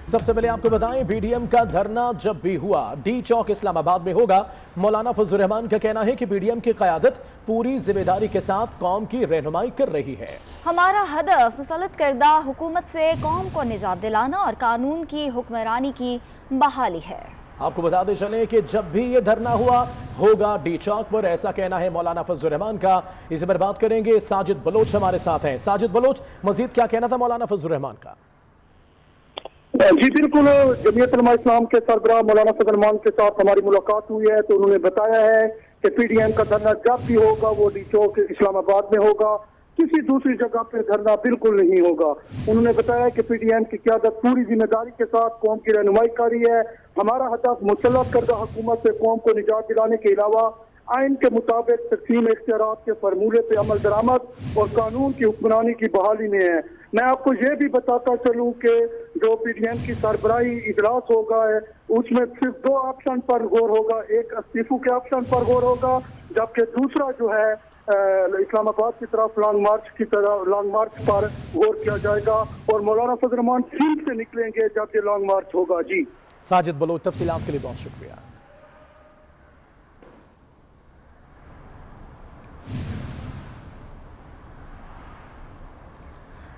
सबसे पहले आपको बताएं, बीडीएम का धरना जब भी हुआ डी चौक इस्लामाबाद में होगा। मौलाना फजलुर रहमान का कहना है कि बीडीएम की क़यादत पूरी जिम्मेदारी के साथ कौम की रहनुमाई कर रही है। हमारा हदफ मुसल्लत करदा हुकूमत से कौम को निजात दिलाना और कानून की हुक्मरानी की बहाली है। आपको बताते चलें कि जब भी ये धरना हुआ होगा डी चौक पर, ऐसा कहना है मौलाना फजलुर रहमान का। इसी पर बात करेंगे, साजिद बलोच हमारे साथ हैं। साजिद बलोच, मजीद क्या कहना था मौलाना फजलुर रहमान का? जी बिल्कुल, जमीयत उलमा इस्लाम के सरबराह मौलाना फजलुर रहमान के साथ हमारी मुलाकात हुई है तो उन्होंने बताया है कि पीडीएम का धरना जब भी होगा वो डी चौक इस्लामाबाद में होगा, किसी दूसरी जगह पे धरना बिल्कुल नहीं होगा। उन्होंने बताया कि पीडीएम की क़यादत पूरी जिम्मेदारी के साथ कौम की रहनुमाई कर रही है। हमारा हदफ मुसल्लत करदा हुकूमत से कौम को निजात दिलाने के अलावा आइन के मुताबिक तकसीम इख्तियारात के फॉर्मूले पे अमल दरामद और कानून की हुक्मरानी की बहाली में है। मैं आपको ये भी बताता चलूं कि जो पीडीएम की सरबराही इजलास होगा है उसमें सिर्फ दो ऑप्शन पर गौर होगा, एक इस्तीफों के ऑप्शन पर गौर होगा, जबकि दूसरा जो है इस्लामाबाद की तरफ लॉन्ग मार्च पर गौर किया जाएगा और मौलाना फजलुर रहमान फील्ड से निकलेंगे जब ये लॉन्ग मार्च होगा। जी साजिद बलोच, तफसीलात के लिए बहुत शुक्रिया।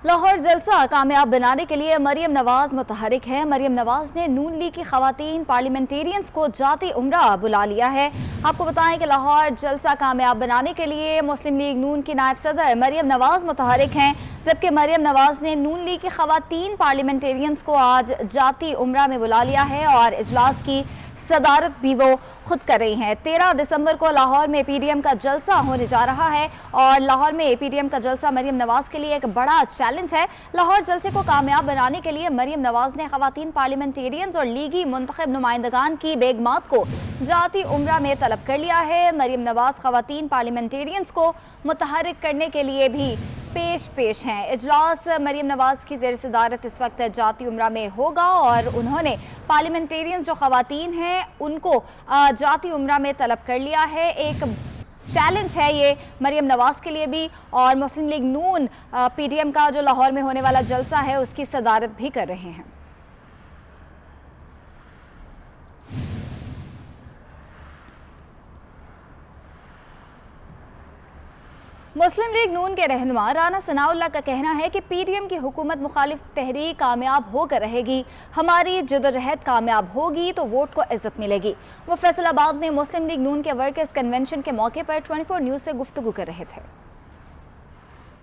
लाहौर जलसा कामयाब बनाने के लिए मरियम नवाज मुतहरिक है। मरियम नवाज ने नून लीग की खवातीन पार्लियामेंटेरियंस को जाती उम्रा बुला लिया है। आपको बताएं कि लाहौर जलसा कामयाब बनाने के लिए मुस्लिम लीग नून की नायब सदर मरियम नवाज मुतहरिक हैं, जबकि मरियम नवाज ने नून लीग की खवातीन पार्लियामेंटेरियंस को आज जाती उम्रा में बुला लिया है और इजलास की सदारत भी वो खुद कर रही हैं। 13 दिसंबर को लाहौर में पीडीएम का जलसा होने जा रहा है और लाहौर में पीडीएम का जलसा मरियम नवाज के लिए एक बड़ा चैलेंज है। लाहौर जलसे को कामयाब बनाने के लिए मरियम नवाज ने खवातीन पार्लियामेंटेरियंस और लीगी मुंतखब नुमाइंदगान की बेगमात को जाती उम्रा में तलब कर लिया है। मरियम नवाज खवातीन पार्लियामेंटेरियंस को मुतहरिक करने के लिए भी पेश हैं। इजलास मरियम नवाज की ज़ेर सदारत इस वक्त जाती उम्रा में होगा और उन्होंने पार्लियामेंटेरियंस जो खवातीन हैं उनको जाती उम्रा में तलब कर लिया है। एक चैलेंज है ये मरियम नवाज के लिए भी और मुस्लिम लीग नून पीडीएम का जो लाहौर में होने वाला जलसा है उसकी सदारत भी कर रहे हैं। मुस्लिम लीग नून के रहनुमा राना सनाउल्लाह का कहना है कि पीडीएम की हुकूमत मुखालिफ तहरीक कामयाब होकर रहेगी। हमारी जदोजहद कामयाब होगी तो वोट को इज्जत मिलेगी। वो फैसलाबाद में मुस्लिम लीग नून के वर्कर्स कन्वेंशन के मौके पर 24 न्यूज़ से गुफ्तगू कर रहे थे।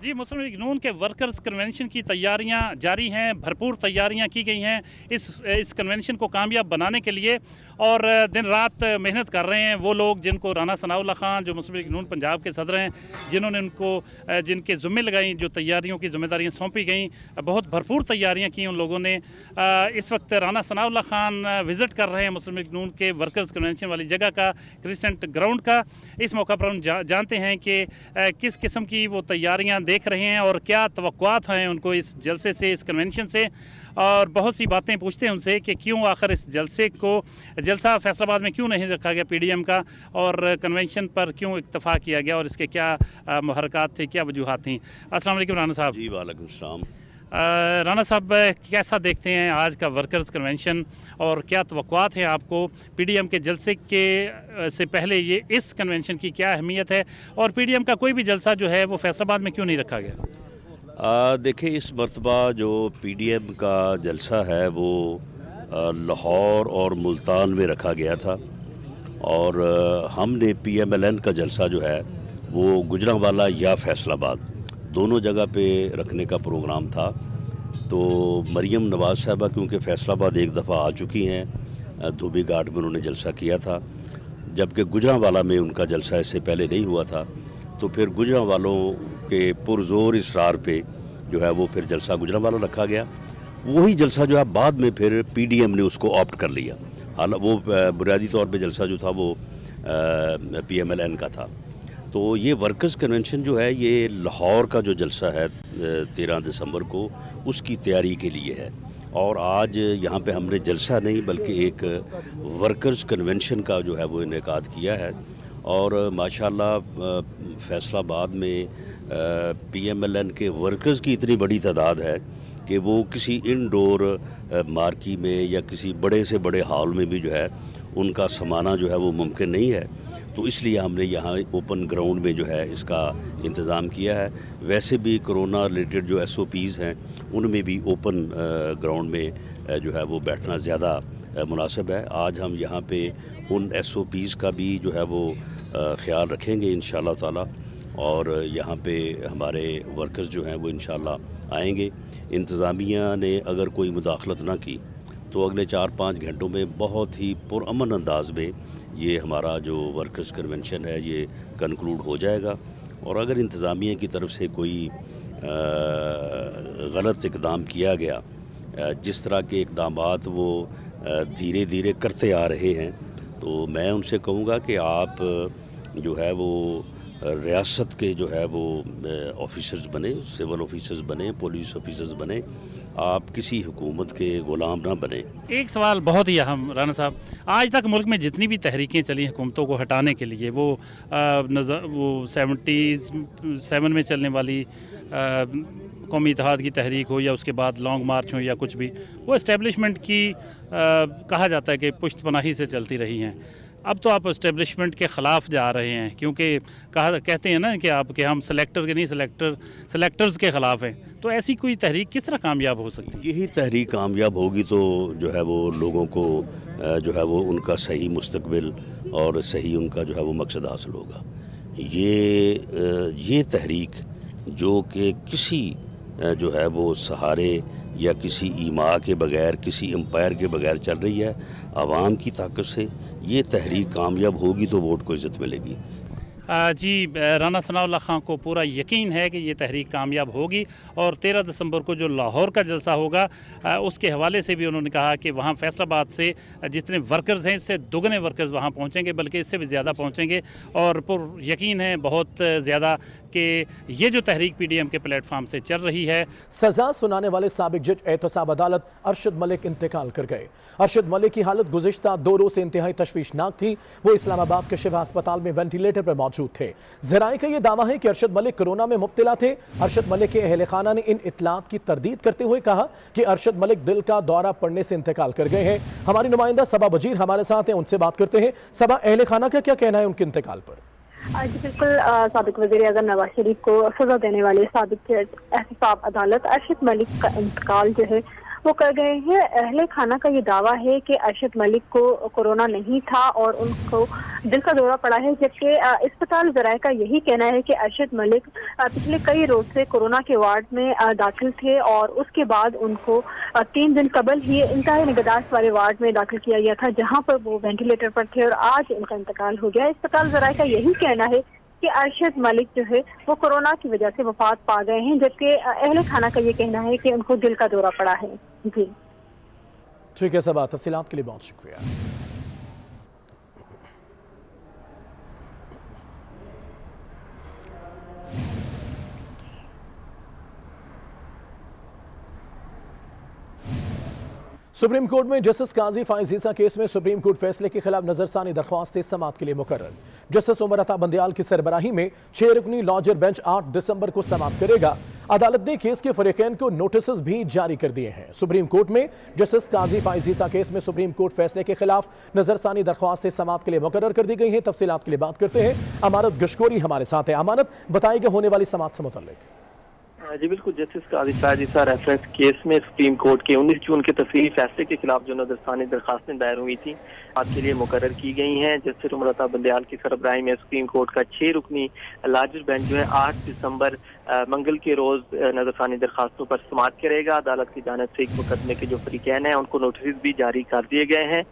जी, मुस्लिम लीग नून के वर्कर्स कन्वेंशन की तैयारियां जारी हैं, भरपूर तैयारियां की गई हैं इस कन्वेंशन को कामयाब बनाने के लिए और दिन रात मेहनत कर रहे हैं वो लोग जिनको राना सनाउल्लाह खान जो मुस्लिम लीग नून पंजाब के सदर हैं, जिन्होंने उनको जिनके ज़िम्मे लगाई, जो तैयारियों की जिम्मेदारियां सौंपी गई, बहुत भरपूर तैयारियां की उन लोगों ने। इस वक्त राना सनाउल्लाह खान विज़िट कर रहे हैं मुस्लिम लीग नून के वर्कर्स कन्वेंशन वाली जगह का, क्रिसेंट ग्राउंड का। इस मौका पर हम जानते हैं कि किस किस्म की वो तैयारियाँ देख रहे हैं और क्या तवक्कुआत हैं उनको इस जलसे से, इस कन्वेंशन से, और बहुत सी बातें पूछते हैं उनसे कि क्यों आखिर इस जलसा फैसलाबाद में क्यों नहीं रखा गया पीडीएम का और कन्वेंशन पर क्यों इत्तफाक किया गया और इसके क्या मुहरकात थे, क्या वजूहात थी। अस्सलाम वालेकुम राना साहब। जी वालेकुम सलाम। राना साहब, कैसा देखते हैं आज का वर्कर्स कन्वेंशन और क्या तवक्कुआत है आपको पीडीएम के जलसे के से पहले ये इस कन्वेंशन की क्या अहमियत है और पीडीएम का कोई भी जलसा जो है वो फैसलाबाद में क्यों नहीं रखा गया? देखिए, इस मरतबा जो पीडीएम का जलसा है वो लाहौर और मुल्तान में रखा गया था और हमने पीएमएलएन का जलसा जो है वो गुजरांवाला या फैसलाबाद दोनों जगह पे रखने का प्रोग्राम था। तो मरियम नवाज़ साहबा क्योंकि फैसलाबाद एक दफ़ा आ चुकी हैं, धोबी घाट में उन्होंने जलसा किया था, जबकि गुजरांवाला में उनका जलसा इससे पहले नहीं हुआ था। तो फिर गुजरांवालों के पुरजोर इसरार पे जो है वो फिर जलसा गुजरांवाला रखा गया। वही जलसा जो है बाद में फिर पीडीएम ने उसको ऑप्ट कर लिया। हालांकि वो बुनियादी तौर पे जलसा जो था वो पीएमएलएन का था। तो ये वर्कर्स कन्वेंशन जो है ये लाहौर का जो जलसा है 13 दिसंबर को, उसकी तैयारी के लिए है। और आज यहाँ पे हमने जलसा नहीं बल्कि एक वर्कर्स कन्वेंशन का जो है वो इनेकाद किया है और माशाल्लाह फैसलाबाद में पीएमएलएन के वर्कर्स की इतनी बड़ी तादाद है कि वो किसी इनडोर मार्की में या किसी बड़े से बड़े हॉल में भी जो है उनका समाना जो है वो मुमकिन नहीं है। तो इसलिए हमने यहाँ ओपन ग्राउंड में जो है इसका इंतज़ाम किया है। वैसे भी कोरोना रिलेटेड जो SOPs हैं उनमें भी ओपन ग्राउंड में जो है वो बैठना ज़्यादा मुनासिब है। आज हम यहाँ पे उन SOPs का भी जो है वो ख्याल रखेंगे इंशाअल्लाह ताला, और यहाँ पे हमारे वर्कर्स जो हैं वो इंशाअल्लाह आएंगे। इंतज़ामिया ने अगर कोई मुदाखलत ना की तो अगले 4-5 घंटों में बहुत ही पुरअमन अंदाज में ये हमारा जो वर्कर्स कन्वेंशन है ये कंक्लूड हो जाएगा। और अगर इंतज़ामिया की तरफ से कोई गलत इक़दाम किया गया, जिस तरह के इक़दामात वो धीरे धीरे करते आ रहे हैं, तो मैं उनसे कहूँगा कि आप जो है वो रियासत के जो है वो ऑफिसर्स बने, सिविल ऑफिसर्स बने, पुलिस ऑफिसर्स बने, आप किसी हुकूमत के ग़ुलाम ना बने। एक सवाल बहुत ही अहम राना साहब, आज तक मुल्क में जितनी भी तहरीकें चली हुकूमतों को हटाने के लिए, वो 77 में चलने वाली कौमी इत्तेहाद की तहरीक हो या उसके बाद लॉन्ग मार्च हो या कुछ भी, वो इस्टेब्लिशमेंट की कहा जाता है कि पुश्तपनाही से चलती रही हैं। अब तो आप इस्टेब्लिशमेंट के ख़िलाफ़ जा रहे हैं, क्योंकि कहते हैं ना कि हम सेलेक्टर के नहीं सेलेक्टर्स के ख़िलाफ़ हैं। तो ऐसी कोई तहरीक किस तरह कामयाब हो सकती है? यही तहरीक कामयाब होगी तो जो है वो लोगों को जो है वो उनका सही मुस्तकबिल और सही उनका जो है वो मकसद हासिल होगा। ये तहरीक जो कि किसी जो है वो सहारे या किसी ईमा के बगैर, किसी एम्पायर के बगैर चल रही है, आवाम की ताकत से ये तहरीक कामयाब होगी तो वोट को इज़्ज़त मिलेगी। जी, राना सनाउल्लाह खान को पूरा यकीन है कि ये तहरीक कामयाब होगी, और 13 दिसंबर को जो लाहौर का जलसा होगा उसके हवाले से भी उन्होंने कहा कि वहाँ फैसलाबाद से जितने वर्कर्स हैं इससे दुगने वर्कर्स वहाँ पहुँचेंगे, बल्कि इससे भी ज़्यादा पहुँचेंगे। और पुर यकीन है बहुत ज़्यादा कि ये जो तहरीक PDM के प्लेटफार्म से चल रही है। सजा सुनाने वाले साबिक जज एहतसाब अदालत अरशद मलिक इंतकाल कर गए। अरशद मलिक की हालत गुज़िश्ता 2 रोज़ से इंतहाई तशवीशनाक थी। वो इस्लामाबाद के शिफा अस्पताल में वेंटिलेटर पर मौजूद थे। ज़राए का यह दावा है कि अरशद मलिक कोरोना में मुब्तला थे। अरशद मलिक के अहले खाना ने इन इत्तलात की तरदीद करते हुए कहा कि अरशद मलिक दिल का दौरा पड़ने से इंतकाल कर गए हैं। हमारी नुमाइंदा सबा बजीर हमारे साथ हैं, उनसे बात करते हैं। सबा, अहले खाना का क्या कहना है उनके इंतकाल पर? जी बिल्कुल, साबिक वज़ीर आज़म नवाज शरीफ को सजा देने वाले साबिक एहतसाब अदालत अरशद मलिक का इंतकाल जो है वो कर गए हैं। अहले खाना का ये दावा है कि अरशद मलिक को कोरोना नहीं था और उनको दिल का दौरा पड़ा है, जबकि अस्पताल ज़राए का यही कहना है कि अरशद मलिक पिछले कई रोज से कोरोना के वार्ड में दाखिल थे और उसके बाद उनको 3 दिन कबल ही इंतहाई निगहदाश्त वाले वार्ड में दाखिल किया गया था, जहां पर वो वेंटिलेटर पर थे और आज इनका इंतकाल हो गया। अस्पताल ज़राए का यही कहना है कि अरशद मलिक जो है वो कोरोना की वजह से वफात पा गए हैं, जबकि अहले खाना का ये कहना है कि उनको दिल का दौरा पड़ा है। जी ठीक है सबा, तफसीलात के लिए बहुत शुक्रिया। सुप्रीम कोर्ट में जस्टिस काजी फाइज ईसा केस में सुप्रीम कोर्ट फैसले के खिलाफ नजरसानी दरख्वास्त समाअत के लिए मुकर्रर। जस्टिस उमर अता बंदियाल की सरबराही में 6 रुकनी लॉजर बेंच 8 दिसंबर को समाअत करेगा। अदालत ने केस के फरीकैन को नोटिस भी जारी कर दिए हैं। सुप्रीम कोर्ट में जस्टिस काजी फाइज ईसा केस में सुप्रीम कोर्ट फैसले के खिलाफ नजरसानी दरख्वास्त समाअत के लिए मुकर्रर कर दी गई है। तफसीलात के लिए बात करते हैं, अमानत गशकोरी हमारे साथ है। अमानत, बताएगा होने वाली समाअत से मुतल्लिक। जी बिल्कुल, जस्टिस काजी फाइज ईसा रेफरेंस केस में सुप्रीम कोर्ट के 19 जून के तफसीली फैसले के खिलाफ जो नजरसानी दरखास्तें दायर हुई थी आज के लिए मुकर्रर की गई हैं। जस्टिस उमर अता बंदियाल की सरबराही में सुप्रीम कोर्ट का 6 रुकनी लार्जर बेंच जो है 8 दिसंबर मंगल के रोज नजरसानी दरखास्तों पर समाअत करेगा। अदालत की जानिब से एक मुकदमे के जो फरीकैन हैं उनको नोटिस भी जारी कर दिए गए हैं।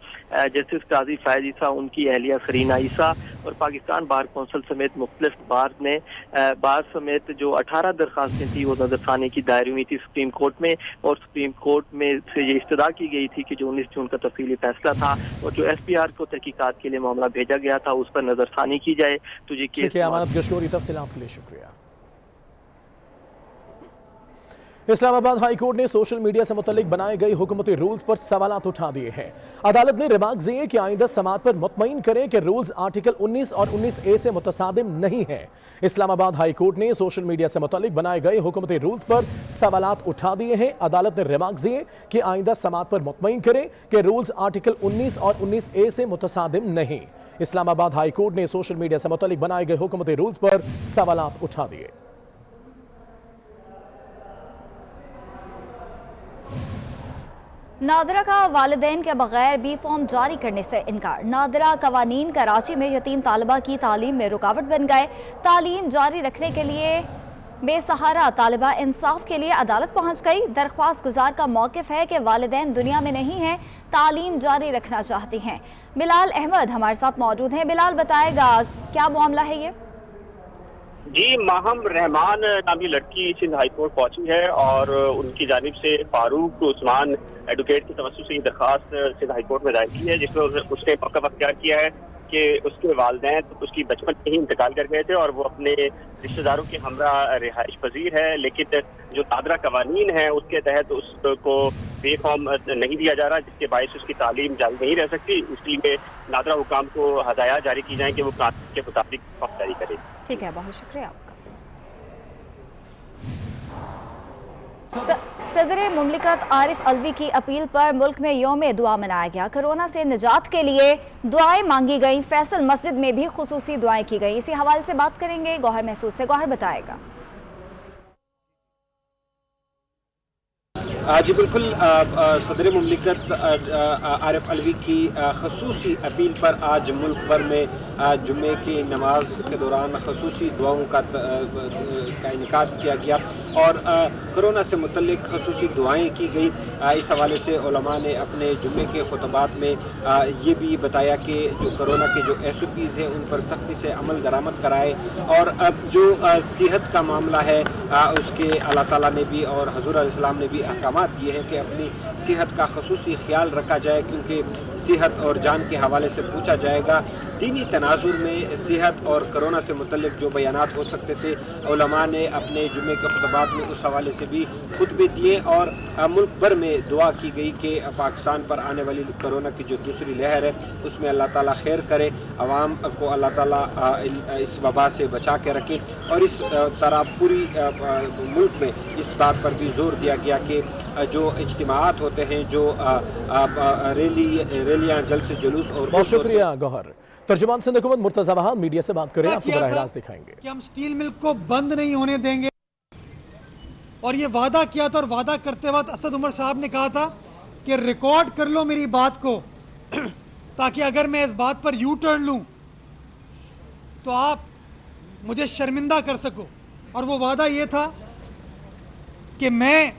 जस्टिस काजी फाइज ईसा, उनकी अहलिया सरीना ईसा और पाकिस्तान बार कौंसिल समेत मुख्तलिफ बार समेत जो 18 दरखास्तें थी वो नजरसानी की दायर हुई थी सुप्रीम कोर्ट में, और सुप्रीम कोर्ट में से ये इस्तदा की गई थी कि जो 19 जून का तफसीली फैसला था और जो SPR को तहकीकात के लिए मामला भेजा गया था उस पर नजरसानी की जाए। तो ये केस अमानत गशकोरी, तफसीलात के लिए शुक्रिया। इस्लामाबाद हाई कोर्ट ने सोशल मीडिया से मुतल्लिक बनाए गए हुकूमती रूल्स पर सवालात उठा दिए हैं। अदालत ने रिमार्क दिए कि आइंदा समात पर मुतमईन करें कि रूल्स आर्टिकल 19 और 19A से मुतसादिम नहीं है। इस्लामाबाद हाई कोर्ट ने सोशल मीडिया से मुतल्लिक बनाए गए हुकूमती रूल्स पर सवालात उठा दिए हैं। अदालत ने रिमार्क दिए कि आइंदा समात पर मुतमईन करें कि रूल्स आर्टिकल 19 और 19A से मुतसादिम नहीं। इस्लामाबाद हाई कोर्ट ने सोशल मीडिया से मुतल्लिक बनाए गए हुकूमती रूल्स पर सवालात उठा दिए। नादरा का वालिदैन के बगैर बी फॉर्म जारी करने से इनकार। नादरा कवानीन कराची में यतीम तालिबा की तालीम में रुकावट बन गए। तालीम जारी रखने के लिए बेसहारा तालिबा इंसाफ के लिए अदालत पहुंच गई। दरख्वास्त गुजार का मौक़िफ़ है कि वालिदैन दुनिया में नहीं हैं, तालीम जारी रखना चाहती हैं। बिलाल अहमद हमारे साथ मौजूद हैं। बिलाल, बताएगा क्या मामला है ये? जी, माहम रहमान नामी लड़की सिंध हाई कोर्ट पहुंची है और उनकी जानिब से फारूक उस्मान एडवोकेट की तवज्जो से दरखास्त सिंध हाई कोर्ट में दायर की है, जिसमें उसने मौक़िफ़ अख्तियार किया है कि उसके वालिदैन तो उसकी बचपन में ही इंतकाल कर गए थे और वो अपने रिश्तेदारों के हमरा रिहाइश पजीर है, लेकिन जो नादरा कवानीन है उसके तहत उसको बे फॉर्म नहीं दिया जा रहा, जिसके बायस उसकी तालीम जारी नहीं रह सकती। इसलिए नादरा हुकाम को हदायत जारी की जाए कि वो कानून के मुताबिक फॉर्म जारी करें। ठीक है, बहुत शुक्रिया आपका। सदर मुमलिकत आरिफ अलवी की अपील पर मुल्क में यौम दुआ मनाया गया। कोरोना से निजात के लिए दुआएं मांगी गई। फैसल मस्जिद में भी खुसूसी दुआएं की गई। इसी हवाले से बात करेंगे गौहर महसूद से। गौहर, बताएगा। जी बिल्कुल, सदर मुमलिकत आरिफ अलवी की खसूसी अपील पर आज मुल्क भर में जुम्मे की नमाज के दौरान खसूसी दुआओं का इनेकाद किया गया और कोरोना से मुतल्लिक खसूसी दुआएं की गई। इस हवाले से उलमा ने अपने जुम्मे के खुतबात में ये भी बताया कि जो कोरोना के जो SOPs हैं उन पर सख्ती से अमल दरामद कराए और अब जो सेहत का मामला है उसके अल्लाह ताला ने भी और हजूर अलैहिस्सलाम ने भी अहकाम दिए हैं कि अपनी सेहत का खसूसी ख्याल रखा जाए, क्योंकि सेहत और जान के हवाले से पूछा जाएगा। दीनी तनाजुर में सेहत और कोरोना से मुतल्लिक जो बयानात हो सकते थे, उलमा ने अपने जुम्मे के खुतबात में उस हवाले से भी खुतबे दिए और मुल्क भर में दुआ की गई कि पाकिस्तान पर आने वाली कोरोना की जो दूसरी लहर है उसमें अल्लाह ताला खैर करे, अवाम को अल्लाह ताला इस वबा से बचा के रखे। और इस तरह पूरी मुल्क में इस बात पर भी जोर दिया गया कि जो इज्तिमात होते हैं, जो रैलियाँ, जल्द से जुलूस और बहुत शुक्रिया गौहर। तर्जुमान सिंध हुकूमत मुर्तज़ा वहाब मीडिया से बात करें, आपको बराह रास्त दिखाएंगे कि हम स्टील मिल को बंद नहीं होने देंगे और ये वादा किया था। और वादा करते वक्त असद उमर साहब ने कहा था कि रिकॉर्ड कर लो मेरी बात को ताकि अगर मैं इस बात पर यू टर्न लूं तो आप मुझे शर्मिंदा कर सको। और वो वादा ये था कि मैं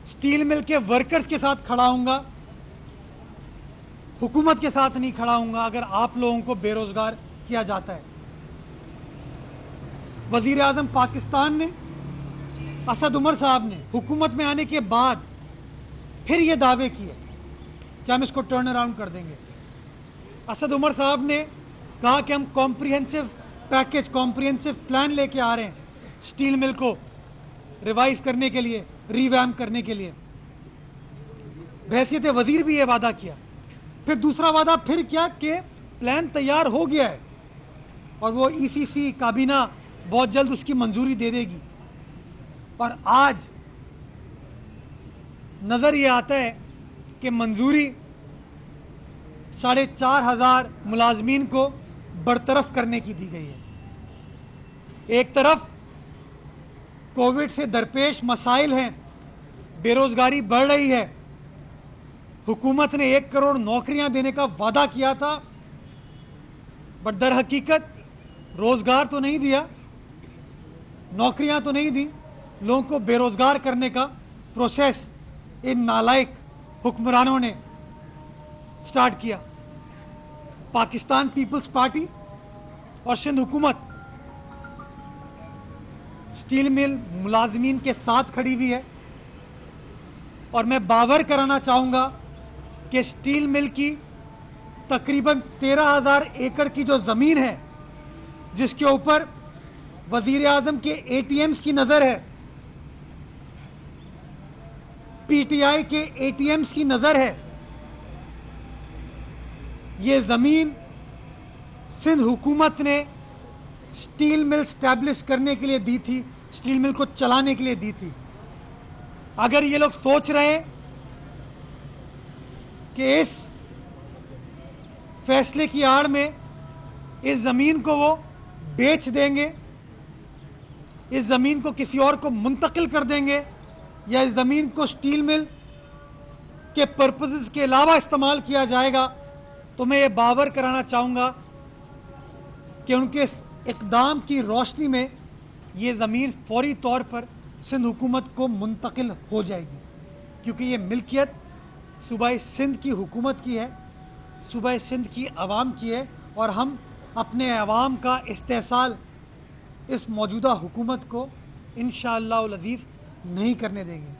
स्टील मिल के वर्कर्स के साथ खड़ा हूंगा, हुकूमत के साथ नहीं खड़ा हूंगा अगर आप लोगों को बेरोजगार किया जाता है। वजीर आजम पाकिस्तान ने, असद उमर साहब ने हुकूमत में आने के बाद फिर ये दावे किए कि हम इसको टर्न अराउंड कर देंगे। असद उमर साहब ने कहा कि हम कॉम्प्रिहेंसिव पैकेज, कॉम्प्रिहेंसिव प्लान लेके आ रहे हैं स्टील मिल को रिवाइव करने के लिए, रिवैम्प करने के लिए। बहैसियत वजीर भी ये वादा किया। फिर दूसरा वादा फिर क्या कि प्लान तैयार हो गया है और वो ECC काबीना बहुत जल्द उसकी मंजूरी दे देगी। और आज नजर ये आता है कि मंजूरी 4,500 मुलाजमीन को बरतरफ करने की दी गई है। एक तरफ कोविड से दरपेश मसाइल हैं, बेरोजगारी बढ़ रही है, हुकूमत ने 1 करोड़ नौकरियां देने का वादा किया था, बट दर हकीकत रोजगार तो नहीं दिया, नौकरियां तो नहीं दी, लोगों को बेरोजगार करने का प्रोसेस इन नालायक हुक्मरानों ने स्टार्ट किया। पाकिस्तान पीपल्स पार्टी और सिंध हुकूमत स्टील मिल मुलाजमीन के साथ खड़ी हुई है और मैं बावर कराना चाहूँगा कि स्टील मिल की तकरीबन 13,000 एकड़ की जो ज़मीन है, जिसके ऊपर वज़ीर आज़म के ATMs की नज़र है, पीटीआई के एटीएम्स की नजर है। ये जमीन सिंध हुकूमत ने स्टील मिल स्टैब्लिश करने के लिए दी थी, स्टील मिल को चलाने के लिए दी थी। अगर ये लोग सोच रहे हैं कि इस फैसले की आड़ में इस जमीन को वो बेच देंगे, इस जमीन को किसी और को मुंतकिल कर देंगे, या इस जमीन को स्टील मिल के पर्पसेस के अलावा इस्तेमाल किया जाएगा, तो मैं ये बावर कराना चाहूँगा कि उनके इस इक़दाम की रोशनी में ये ज़मीन फौरी तौर पर सिंध हुकूमत को मुंतकिल हो जाएगी, क्योंकि ये मिल्कियत सूबाई सिंध की हुकूमत की है, सूबाई सिंध की आवाम की है, और हम अपने आवाम का इस्तेहसाल इस मौजूदा हुकूमत को इंशाअल्लाह उल अज़ीज़ नहीं करने देंगे।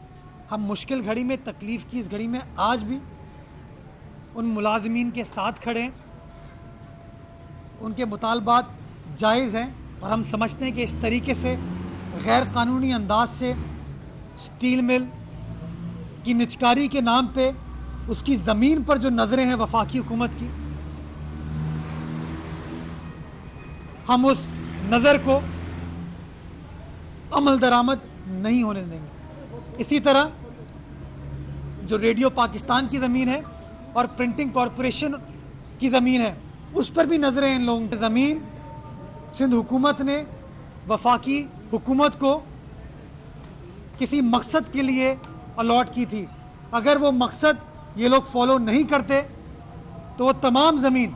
हम मुश्किल घड़ी में, तकलीफ़ की इस घड़ी में आज भी उन मुलाजमीन के साथ खड़े हैं। उनके मुतालबात जायज़ हैं, और हम समझते हैं कि इस तरीके से गैर कानूनी अंदाज से स्टील मिल की निचकारी के नाम पे उसकी ज़मीन पर जो नज़रें हैं वफाकी हुकूमत की, हम उस नज़र को अमल दरामद नहीं होने देंगे। इसी तरह जो रेडियो पाकिस्तान की ज़मीन है और प्रिंटिंग कॉरपोरेशन की ज़मीन है, उस पर भी नज़रें इन लोगों की। ज़मीन सिंध हुकूमत ने वफाकी हुकूमत को किसी मकसद के लिए अलॉट की थी। अगर वो मकसद ये लोग फॉलो नहीं करते तो वो तमाम ज़मीन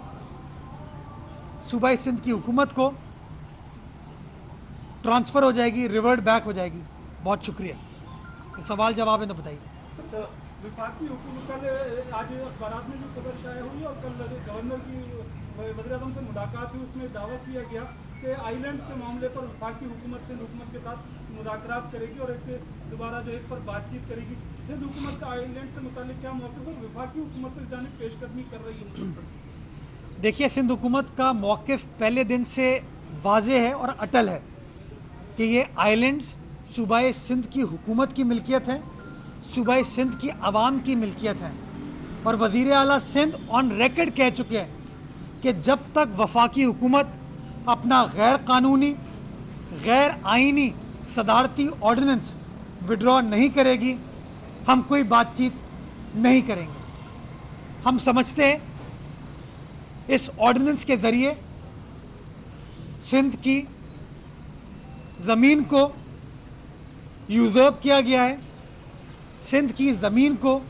सूबाई सिंध की हुकूमत को ट्रांसफ़र हो जाएगी, रिवर्ट बैक हो जाएगी। बहुत शुक्रिया। सवाल जवाब है तो बताइए। अच्छा, विफाकी हुकूमत कल आज अखबारात में जो खबर शाया हुई और कल गवर्नर की वज़ीर-ए-आज़म से मुलाकात हुई, उसमें दावा किया गया कि आइलैंड के मामले पर विफाकी हुकूमत सिंध हुकूमत के साथ मुज़ाकरात करेगी और एक दोबारा जो एक पर बातचीत करेगी। सिंध हुकूमत का आइलैंड से मुताल्लिक क्या मौक़िफ़ है, विफाकी हुकूमत इस जानिब पेशकदमी कर रही है? देखिए, सिंध हुकूमत का मौक़िफ़ पहले दिन से वाज़ेह है और अटल है कि ये आइलैंड्स सूबाए सिंध की हुकूमत की मिल्कियत है, सूबाए सिंध की आवाम की मिल्कियत है। और वज़ीर आला सिंध ऑन रिकॉर्ड कह चुके हैं कि जब तक वफाकी हुकूमत अपना गैर कानूनी, गैर आइनी सदारती ऑर्डिनेंस विड्रॉ नहीं करेगी, हम कोई बातचीत नहीं करेंगे। हम समझते हैं इस ऑर्डिनेंस के ज़रिए सिंध की ज़मीन को यूज़र्व किया गया है, सिंध की ज़मीन को,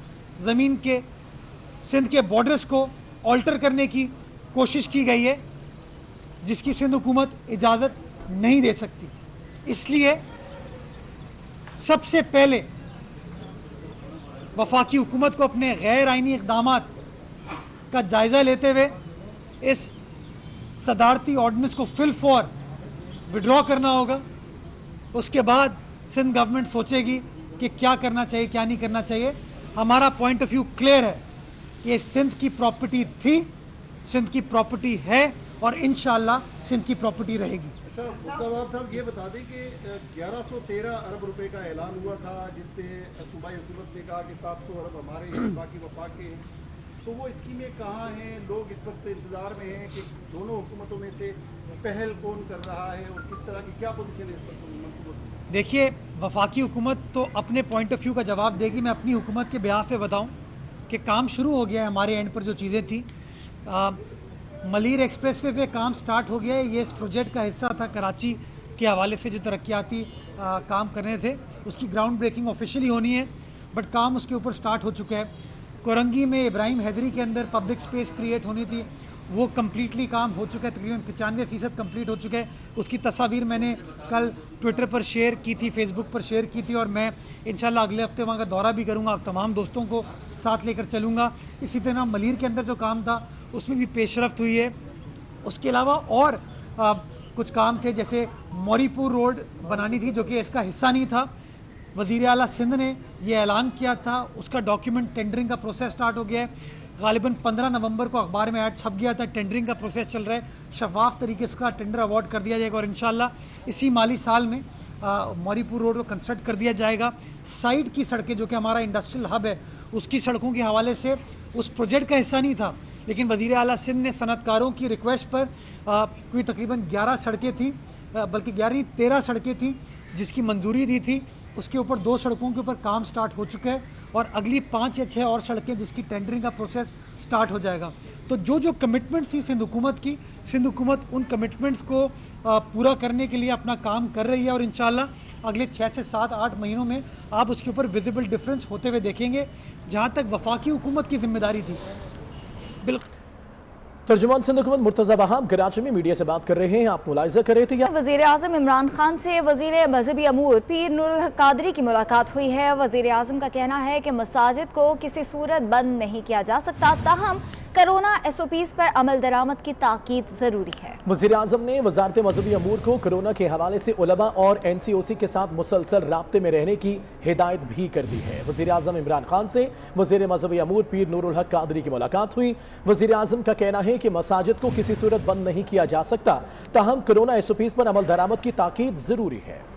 सिंध के बॉर्डर्स को ऑल्टर करने की कोशिश की गई है, जिसकी सिंध हुकूमत इजाज़त नहीं दे सकती। इसलिए सबसे पहले वफाकी हुकूमत को अपने गैर आइनी इक़दामात का जायज़ा लेते हुए इस सदारती ऑर्डिनेंस को फिल फॉर विड्रॉ करना होगा। उसके बाद सिंध गवर्नमेंट सोचेगी कि क्या करना चाहिए, क्या नहीं करना चाहिए। हमारा पॉइंट ऑफ व्यू क्लियर है कि सिंध की प्रॉपर्टी थी, सिंध की प्रॉपर्टी है और इंशाअल्लाह सिंध की प्रॉपर्टी रहेगी। अच्छा, मुफ्ताबाद साहब ये बता दें कि 1113 अरब रुपए का ऐलान हुआ था, जिससे सूबाई हुकूमत ने कहा कि 700 अरब हमारे हैं, बाकी वफाक के हैं। तो वो स्कीमें कहाँ हैं? लोग इस वक्त इंतज़ार में हैं कि दोनों हुकूमतों में से पहल कौन कर रहा है और किस तरह की क्या पोजीशन है इस पर? देखिए, वफाकी हुकूमत तो अपने पॉइंट ऑफ व्यू का जवाब देगी। मैं अपनी हुकूमत के बिहाफ पे बताऊं कि काम शुरू हो गया है। हमारे एंड पर जो चीज़ें थी, मलीर एक्सप्रेसवे पे काम स्टार्ट हो गया है। ये इस प्रोजेक्ट का हिस्सा था। कराची के हवाले से जो तरक्याती काम करने थे, उसकी ग्राउंड ब्रेकिंग ऑफिशियली होनी है, बट काम उसके ऊपर स्टार्ट हो चुका है। कोरंगी में इब्राहिम हैदरी के अंदर पब्लिक स्पेस क्रिएट होनी थी, वो कम्प्लीटली काम हो चुका है, तकरीबन 95% कम्प्लीट हो चुका है। उसकी तस्वीर मैंने कल ट्विटर पर शेयर की थी, फेसबुक पर शेयर की थी, और मैं इंशाल्लाह अगले हफ्ते वहाँ का दौरा भी करूँगा, तमाम दोस्तों को साथ लेकर चलूँगा। इसी तरह मलीर के अंदर जो काम था उसमें भी पेशरफ्त हुई है। उसके अलावा और कुछ काम थे, जैसे मौरीपुर रोड बनानी थी, जो कि इसका हिस्सा नहीं था। वज़ीर आला सिंध ने यह ऐलान किया था, उसका डॉक्यूमेंट टेंडरिंग का प्रोसेस स्टार्ट हो गया है। गालिबन 15 नवंबर को अखबार में ऐड छप गया था, टेंडरिंग का प्रोसेस चल रहा है। शफाफ तरीके से उसका टेंडर अवार्ड कर दिया जाएगा और इंशाल्लाह इसी माली साल में मौरीपुर रोड को कंस्ट्रक्ट कर दिया जाएगा। साइड की सड़कें जो कि हमारा इंडस्ट्रियल हब है उसकी सड़कों के हवाले से उस प्रोजेक्ट का हिस्सा नहीं था, लेकिन वज़ीर आला सिंध ने सनतकारों की रिक्वेस्ट पर कोई तकरीबन 11 सड़कें थी, बल्कि 13 सड़कें थी जिसकी मंजूरी दी थी। उसके ऊपर 2 सड़कों के ऊपर काम स्टार्ट हो चुका है और अगली 5 या 6 और सड़कें जिसकी टेंडरिंग का प्रोसेस स्टार्ट हो जाएगा। तो जो कमिटमेंट्स थी सिंध हुकूमत की, सिंध हुकूमत उन कमिटमेंट्स को पूरा करने के लिए अपना काम कर रही है और इंशाल्लाह अगले 6 से 7-8 महीनों में आप उसके ऊपर विजिबल डिफरेंस होते हुए देखेंगे। जहाँ तक वफाकी हुकूमत की जिम्मेदारी थी, बिल्कुल। तर्जुमान सिंध हुकूमत मुर्तज़ा वहाब कराची में मीडिया से बात कर रहे हैं, आप मुलाहिजा कर रहे थे। वज़ीर आज़म इमरान खान से वज़ीर मज़हबी अमूर पीर नूरुल हक कादरी की मुलाकात हुई है। वज़ीर आज़म का कहना है कि मसाजिद को किसी सूरत बंद नहीं किया जा सकता, ताहम कोरोना SOPs पर अमल दरामद की ताकीद ज़रूरी है। वज़ीर आज़म ने वज़ारत मज़हबी अमूर को कोरोना के हवाले से उलमा और NCOC के साथ मुसलसल राब्ते में रहने की हिदायत भी कर दी है। वज़ीर आज़म इमरान खान से वज़ीर मज़हबी अमूर पीर नूरुल हक कादरी की मुलाकात हुई। वज़ीर आज़म का कहना है कि मसाजिद को किसी सूरत बंद नहीं किया जा सकता, ताहम कोरोना SOPs पर अमल दरामद की ताकीद ज़रूरी है।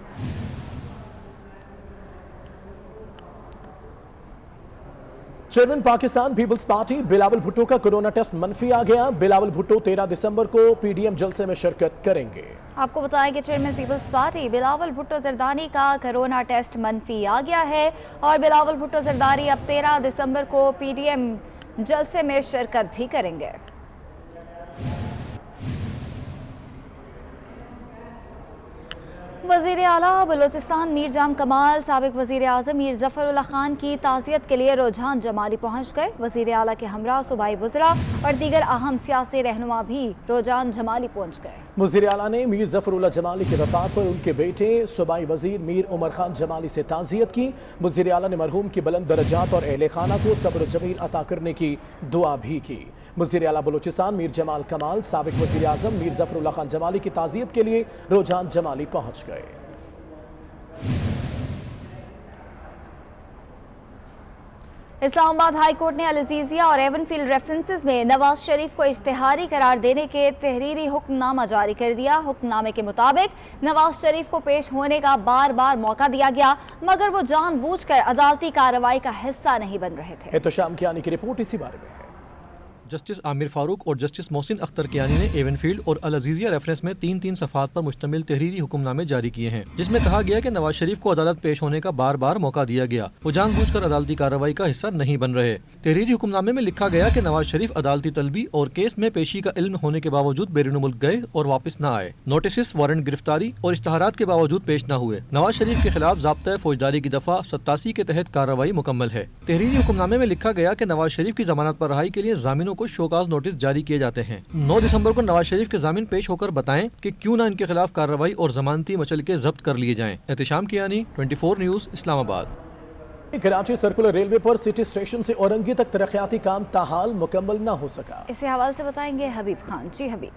चेयरमैन पाकिस्तान पीपल्स पार्टी बिलावल भुट्टो का कोरोना टेस्ट मनफी आ गया। बिलावल भुट्टो 13 दिसंबर को PDM जलसे में शिरकत करेंगे। आपको बताएं कि चेयरमैन पीपल्स पार्टी बिलावल भुट्टो जरदारी का कोरोना टेस्ट मनफी आ गया है और बिलावल भुट्टो जरदारी अब 13 दिसंबर को PDM जलसे में शिरकत भी करेंगे। वज़ीर आला बलोचिस्तान मीर जाम कमाल साबिक वज़ीर आज़म मीर ज़फ़रुल्लाह खान की ताज़ियत के लिए रुझान जमाली पहुँच गए। वज़ीर आला के हमरा सूबाई वज़रा और दीगर अहम सियासी रहनुमा भी रुझान जमाली पहुँच गए। वज़ीर आला ने मीर ज़फ़रुल्लाह जमाली के वफ़ात पर उनके बेटे सूबाई वज़ीर मीर उमर खान जमाली से ताज़ियत की। वज़ीर आला ने मरहूम की बुलंद दरजात और अहले खाना को सब्र जमील अता करने की दुआ भी की। वज़ीर आला बलोचिस्तान मीर जमाल कमाल साबिक वज़ीर आज़म मीर ज़फ़रुल्लाह खान जमाली की ताज़ियत के लिए रुझान जमाली पहुँच गए। इस्लामाबाद हाई कोर्ट ने अल अज़ीज़िया और एवनफील्ड रेफरेंसेस में नवाज शरीफ को इश्तिहारी करार देने के तहरीरी हुक्मनामा जारी कर दिया। हुक्मनामे के मुताबिक नवाज शरीफ को पेश होने का बार बार मौका दिया गया, मगर वो जानबूझकर अदालती कार्रवाई का हिस्सा नहीं बन रहे थे। एहतशाम कियानी की रिपोर्ट इसी बारे में है। जस्टिस आमिर फारूक और जस्टिस मोहसिन अख्तर कियानी ने एवनफील्ड और अल अज़ीज़िया रेफरेंस में 3-3 सफ़ात पर मुश्तमिल तहरीरी हुक्मनामे जारी किए हैं, जिसमें कहा गया कि नवाज शरीफ को अदालत पेश होने का बार बार मौका दिया गया, वो जानबूझकर अदालती कार्रवाई का हिस्सा नहीं बन रहे। तहरीरी हुक्मनामे में लिखा गया कि नवाज शरीफ अदालती तलबी और केस में पेशी का इल्म होने के बावजूद बैरून मुल्क गए और वापस न आए। नोटिस, वारंट गिरफ्तारी और इश्तहारात के बावजूद पेश न हुए। नवाज शरीफ के खिलाफ ज़ाब्ता फौजदारी की दफ़ा 87 के तहत कार्रवाई मुकम्मल है। तहरीरी हुक्मनामे में लिखा गया कि नवाज शरीफ की जमानत पर रहाई के लिए जामिनों को शोकाज नोटिस जारी किए जाते हैं। 9 दिसंबर को नवाज शरीफ के जामिन पेश होकर बताएं कि क्यों न इनके खिलाफ कार्रवाई और जमानती मचलके जब्त कर लिए जाएं। Ehtesham Kiani, 24 news, Islamabad. Karachi circular railway पर सिटी स्टेशन से औरंगी तक तरक्याती काम ताहाल मुकम्मल न हो सका। इसी हवाले से बताएंगे हबीब खान। जी हबीब।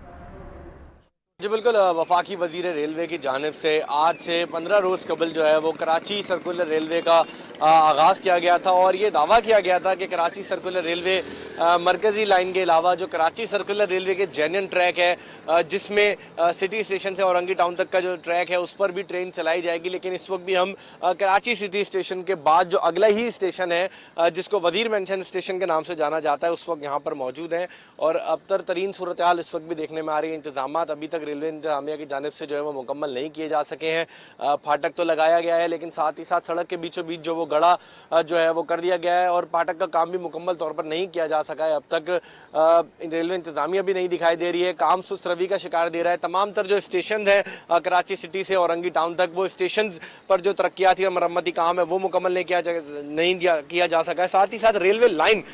जी बिल्कुल, वफाकी वजीर रेलवे की जानिब से आज से 15 रोज़ कबल जो है वो कराची सर्कुलर रेलवे का आगाज़ किया गया था और ये दावा किया गया था कि कराची सर्कुलर रेलवे मरकज़ी लाइन के अलावा जो कराची सर्कुलर रेलवे के जेन्युइन ट्रैक है जिसमें सिटी स्टेशन से औरंगी टाउन तक का जो ट्रैक है उस पर भी ट्रेन चलाई जाएगी। लेकिन इस वक्त भी हम कराची सिटी स्टेशन के बाद जो अगला ही स्टेशन है जिसको वजीर मेंशन स्टेशन के नाम से जाना जाता है उस वक्त यहाँ पर मौजूद हैं और अबतर तरीन सूरत हाल इस वक्त भी देखने में आ रही है। इंतजाम अभी तक रेलवे इंतजामिया की जानिब से जो है वो मुकम्मल नहीं किए जा सके हैं। फाटक तो लगाया गया है लेकिन साथ ही साथ सड़क के बीचों बीच जो वो गड़ा जो है वो कर दिया गया है और फाटक का काम भी मुकम्मल तौर पर नहीं किया जा सका है। अब तक रेलवे इंतजामिया भी नहीं दिखाई दे रही है, काम सुस्त रवि का शिकार दे रहा है। तमाम तर जो स्टेशन है कराची सिटी से औरंगी टाउन तक वो स्टेशन पर जो तरक्याती और मरम्मती काम है वो मुकम्मल नहीं किया जा सका है। साथ ही साथ रेलवे लाइन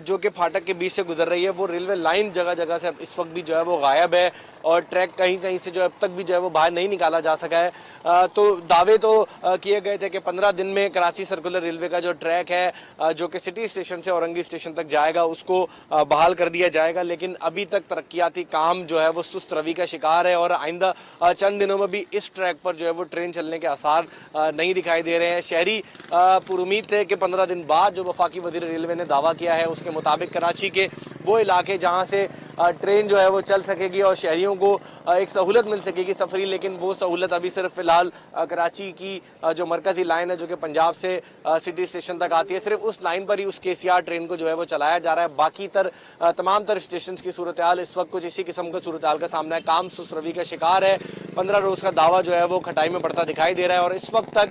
जो कि फाटक के बीच से गुजर रही है वो रेलवे लाइन जगह जगह से इस वक्त भी जो है वो गायब है और ट्रैक कहीं कहीं से जो अब तक भी जो है वो बाहर नहीं निकाला जा सका है। तो दावे तो किए गए थे कि 15 दिन में कराची सर्कुलर रेलवे का जो ट्रैक है जो कि सिटी स्टेशन से औरंगी स्टेशन तक जाएगा उसको बहाल कर दिया जाएगा, लेकिन अभी तक तरक्याती काम जो है वो सुस्त रवि का शिकार है और आइंदा चंद दिनों में भी इस ट्रैक पर जो है वो ट्रेन चलने के आसार नहीं दिखाई दे रहे हैं। शहरी पुरुमीद थे कि 15 दिन बाद जो वफाकी वज़ीर रेलवे ने दावा किया है उसके मुताबिक कराची के वो इलाके जहाँ से ट्रेन जो है वो चल सकेगी और शहरियों को एक सहूलत मिल सकेगी सफरी। लेकिन वो सहूलत अभी सिर्फ फिलहाल कराची की जो मरकजी लाइन है जो कि पंजाब से सिटी स्टेशन तक आती है, सिर्फ उस लाइन पर ही उस KCR ट्रेन को जो है वो चलाया जा रहा है। बाकी तमाम तर स्टेशन की सूरत हाल इस वक्त कुछ इसी किस्म का सूरत हाल का सामना है। काम सुस्त रवि का शिकार है। 15 रोज का दावा जो है वो खटाई में पड़ता दिखाई दे रहा है और इस वक्त तक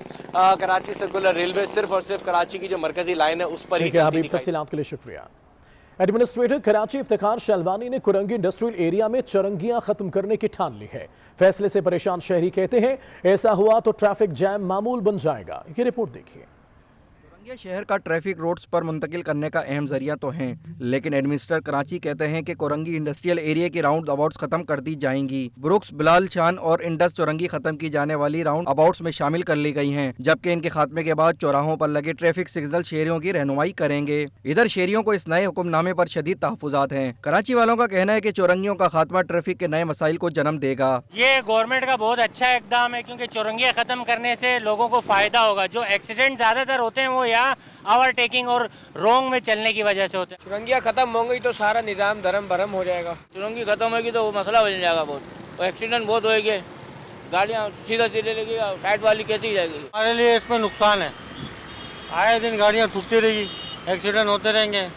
कराची सर्कुलर रेलवे सिर्फ और सिर्फ कराची की जो मरकजी लाइन है उस पर ही चलती दिखाई। तफसीलात के लिए शुक्रिया। एडमिनिस्ट्रेटर कराची इफ्तिखार शलवानी ने कुरंगी इंडस्ट्रियल एरिया में चुरंगियां खत्म करने की ठान ली है। फैसले से परेशान शहरी कहते हैं ऐसा हुआ तो ट्रैफिक जैम मामूल बन जाएगा। ये रिपोर्ट देखिए। शहर का ट्रैफिक रोड्स पर मुंतकिल करने का अहम जरिया तो है, लेकिन एडमिनिस्ट्रेटर कराची कहते हैं कि कोरंगी इंडस्ट्रियल एरिया की राउंड अबाउट्स खत्म कर दी जाएंगी। ब्रुक्स, बिलाल शान और इंडस चुरंगी खत्म की जाने वाली राउंड अबाउट्स में शामिल कर ली गई हैं, जबकि इनके खात्मे के बाद चौराहों पर लगे ट्रैफिक सिग्नल शहरियों की रहनुमाई करेंगे। इधर शहरियों को इस नए हुक्मनामे पर शदीद तहफुजात हैं। कराची वालों का कहना है कि चुरंगियों का खात्मा ट्रैफिक के नए मसाइल को जन्म देगा। ये गवर्नमेंट का बहुत अच्छा इकदाम है क्योंकि चुरंगियाँ खत्म करने से लोगों को फायदा होगा। जो एक्सीडेंट ज्यादातर होते हैं वो यहाँ ओवरटेकिंग और रोंग में चलने की वजह से होते हैं। चुरंगियाँ खत्म होंगी तो सारा निज़ाम धर्म भरम हो जाएगा। चुरंगी खत्म होगी तो वो मसला बन जाएगा बहुत, और एक्सीडेंट बहुत होएंगे, गाड़ियाँ सीधा सीधे लेगी, साइड वाली कैसी जाएगी। हमारे लिए इसमें नुकसान है, आए दिन गाड़ियाँ टूटती रहेगी, एक्सीडेंट होते रहेंगे,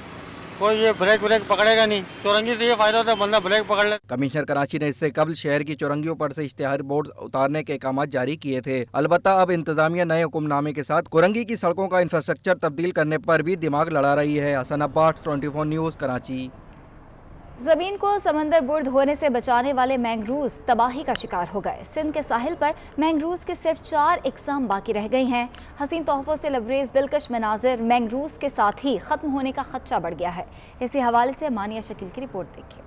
कोई ये ब्रेक पकड़ेगा नहीं। चुरंगी से ये फायदा होता है बंदा ब्रेक पकड़ ले। कमिश्नर कराची ने इससे कबल शहर की चुरंगियों पर से इश्तिहार बोर्ड उतारने के अहकाम जारी किए थे। अलबत्ता अब इंतजामिया नए हुक्मनामे के साथ कुरंगी की सड़कों का इंफ्रास्ट्रक्चर तब्दील करने पर भी दिमाग लड़ा रही है। हसन अब्बास, 24 न्यूज़, कराची। जमीन को समंदर बुर्द होने से बचाने वाले मैंग्रोव्स तबाही का शिकार हो गए। सिंध के साहिल पर मैंग्रोव्स के सिर्फ 4 इकसाम बाकी रह गई हैं। हसीन तोहफों से लबरेज दिलकश मनाजिर मैंग्रोव्स के साथ ही खत्म होने का खदशा बढ़ गया है। इसी हवाले से मानिया शकील की रिपोर्ट देखिए।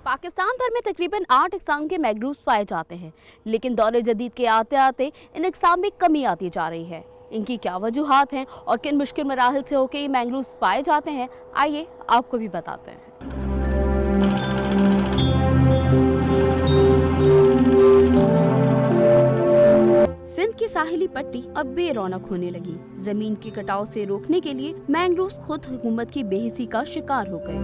पाकिस्तान भर में तकरीबन 8 इकसाम के मैंग्रोव्स पाए जाते हैं, लेकिन दौरे जदीद के आते आते इन इकसाम में कमी आती जा रही है। इनकी क्या वजूहात हैं और किन मुश्किल मराहल से होकर ये मैंग्रोव्स पाए जाते हैं, आइए आपको भी बताते हैं। सिंध की साहिली पट्टी अब बेरौनक होने लगी। जमीन के कटाव से रोकने के लिए मैंग्रोव्स खुद हुकूमत की बेहिसी का शिकार हो गए।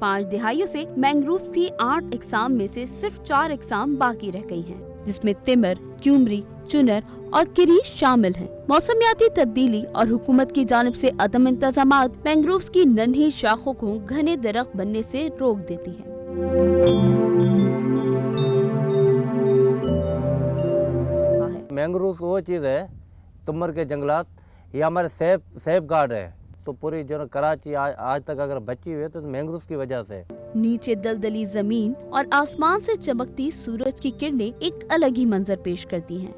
5 दिहाइयों से मैंग्रोव्स की 8 इकसाम में से सिर्फ 4 इकसाम बाकी रह गई हैं, जिसमें तिमर, क्यूमरी, चुनर और किरीश शामिल हैं। मौसमियाती तब्दीली और हुकूमत की जानिब से अदम इंतजामात मैंग्रोव्स की नन्ही शाखों को घने दरख्त बनने से रोक देती हैं। मैंग्रोव वो चीज़ है, तुमर के जंगलात, ये हमारे सेफ गार्ड है। तो पूरी जो कराची आज तक अगर बची हुई है तो मैंग्रोव की वजह से। नीचे दलदली जमीन और आसमान से चमकती सूरज की किरणें एक अलग ही मंजर पेश करती हैं।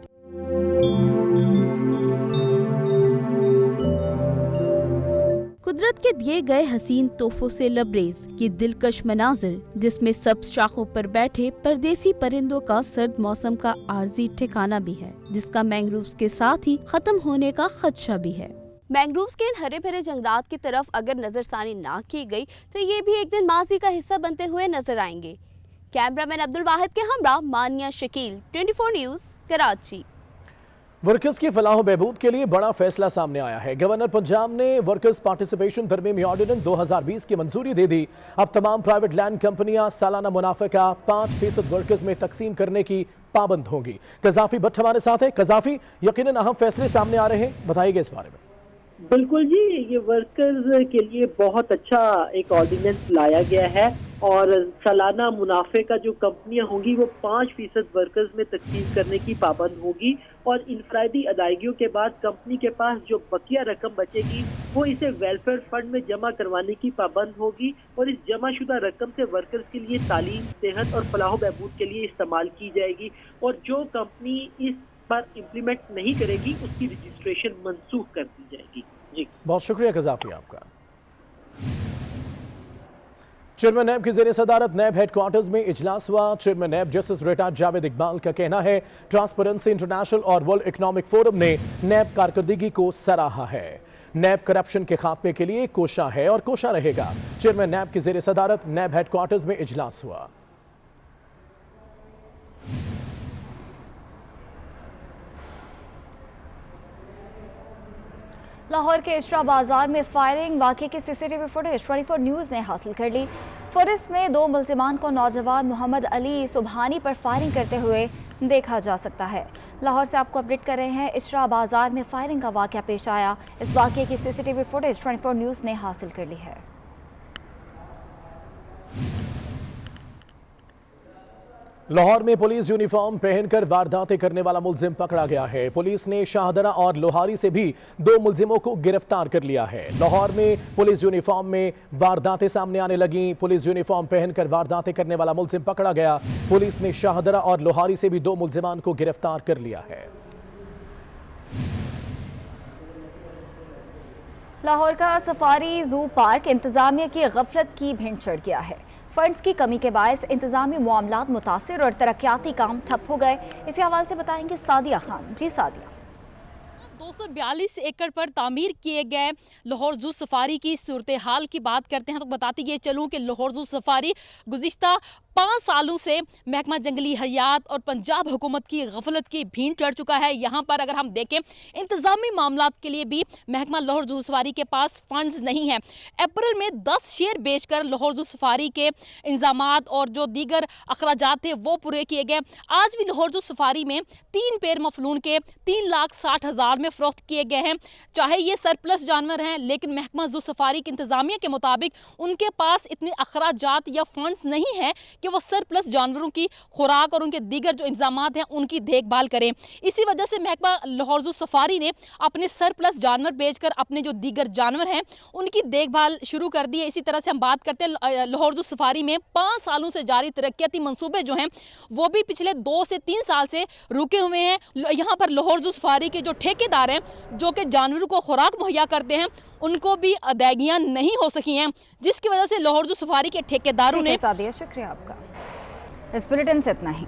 कुदरत के दिए गए हसीन तोहफों से लबरेज ये दिलकश मनाजिर, जिसमें सब्ज शाखों पर बैठे परदेसी परिंदों का सर्द मौसम का आर्जी ठिकाना भी है, जिसका मैंग्रोव्स के साथ ही खत्म होने का खदशा भी है। मैंग्रोव्स के इन हरे भरे जंगलात की तरफ अगर नजरसानी ना की गई तो ये भी एक दिन माजी का हिस्सा बनते हुए नजर आएंगे। कैमरामैन अब्दुल वाहिद के हमरा मानिया शकील, 24 न्यूज़, कराची। वर्कर्स की फलाह बहबूद के लिए बड़ा फैसला सामने आया है। गवर्नर पंजाब ने वर्कर्स पार्टिसिपेशन तरमीमी ऑर्डिनेंस 2020 की मंजूरी दे दी। अब तमाम प्राइवेट लैंड कंपनियां सालाना मुनाफे का 5% वर्कर्स में तकसीम करने की पाबंद होंगी। कजाफी भट्ट हमारे साथ है। कजाफी, यकीनन अहम फैसले सामने आ रहे हैं, बताइएगा इस बारे में। बिल्कुल जी, ये वर्कर्स के लिए बहुत अच्छा एक ऑर्डिनेंस लाया गया है और सालाना मुनाफे का जो कंपनियां होंगी वो 5% वर्कर्स में तकसीम करने की पाबंद होगी और इनफरादी अदायगियों के बाद कंपनी के पास जो बकिया रकम बचेगी वो इसे वेलफेयर फंड में जमा करवाने की पाबंद होगी और इस जमाशुदा रकम से वर्कर्स के लिए तालीम, सेहत और फलाह बहबूद के लिए इस्तेमाल की जाएगी और जो कंपनी इस पर इम्प्लीमेंट नहीं करेगी उसकी रजिस्ट्रेशन मनसूख कर दी जाएगी। जी बहुत शुक्रिया कजाफी आपका। चेयरमैन नैब की ज़ेरे सदारत नैब हेडक्वार्टर्स में इजलास हुआ। Chairman NAB justice retired Javed Iqbal का कहना है ट्रांसपेरेंसी इंटरनेशनल और वर्ल्ड इकोनॉमिक फोरम ने नैब कारकर्दगी को सराहा है। नैब करप्शन के खात्मे के लिए कोशा है और कोशा रहेगा। चेयरमैन नैब की ज़ेरे सदारत नैब हेडक्वार्टर्स में इजलास हुआ। लाहौर के इशरा बाजार में फायरिंग वाक़े की सीसीटीवी फुटेज 24 न्यूज़ ने हासिल कर ली। फुटेज में 2 मुल्जिमान को नौजवान मोहम्मद अली सुबहानी पर फायरिंग करते हुए देखा जा सकता है। लाहौर से आपको अपडेट कर रहे हैं। इशरा बाजार में फायरिंग का वाक़या पेश आया। इस वाक़े की सीसीटीवी फुटेज 24 न्यूज़ ने हासिल कर ली है। लाहौर में पुलिस यूनिफॉर्म पहनकर वारदातें करने वाला मुलजिम पकड़ा गया है। पुलिस ने शाहदरा और लोहारी से भी 2 मुलजिमों को गिरफ्तार कर लिया है। लाहौर में पुलिस यूनिफॉर्म में वारदातें सामने आने लगी। पुलिस यूनिफॉर्म पहनकर वारदातें करने वाला मुलजिम पकड़ा गया। पुलिस ने शाहदरा और लोहारी से भी 2 मुलजिमान को गिरफ्तार कर लिया है। लाहौर का सफारी जू पार्क इंतजामिया की गफलत की भेंट चढ़ गया है। फंड्स की कमी के बायस इंतजामी मामलात मुतासिर और तरक्याती काम ठप हो गए। इसी हवाले से बताएंगे सादिया खान। जी सादिया। 242 एकड़ पर तामीर किए गए लाहौर जू सफारी की सूरत हाल की बात करते हैं तो बताती ये चलूँ कि लाहौर जू सफारी गुज़िश्ता 5 सालों से महकमा जंगली हयात और पंजाब हुकूमत की गफलत की भीड़ चढ़ चुका है। यहाँ पर अगर हम देखें इंतज़ामी मामलात के लिए भी महकमा लाहौर जू सफारी के पास फंड्स नहीं है। अप्रैल में 10 शेयर बेचकर लाहौर जू सफारी के इंतजामात और जो दीगर अखराजात थे वो पूरे किए गए। आज भी लाहौर जू सफारी में 3 पैर मफलून के 3,60,000 में फरोख्त किए गए हैं। चाहे ये सरप्लस जानवर हैं लेकिन महकमा जू सफारी की इंतजामिया के मुताबिक उनके पास इतने अखराजात या फंड्स नहीं है कि वो सरप्लस जानवरों की खुराक और उनके दीगर जो इंतजामात हैं उनकी देखभाल करें। इसी वजह से महकमा लाहौर जू सफारी ने अपने सरप्लस जानवर बेचकर अपने जो दीगर जानवर हैं उनकी देखभाल शुरू कर दी है। इसी तरह से हम बात करते हैं लाहौर जू सफारी में 5 सालों से जारी तरक्याती मंसूबे जो हैं वो भी पिछले 2 से 3 साल से रुके हुए हैं। यहाँ पर लाहौर जू सफारी के जो ठेकेदार हैं जो कि जानवरों को खुराक मुहैया करते हैं उनको भी अदायगियां नहीं हो सकी हैं, जिसकी वजह से लाहौर जू सफारी के ठेकेदारों ने। शुक्रिया आपका। इस बुलेटिन से इतना ही।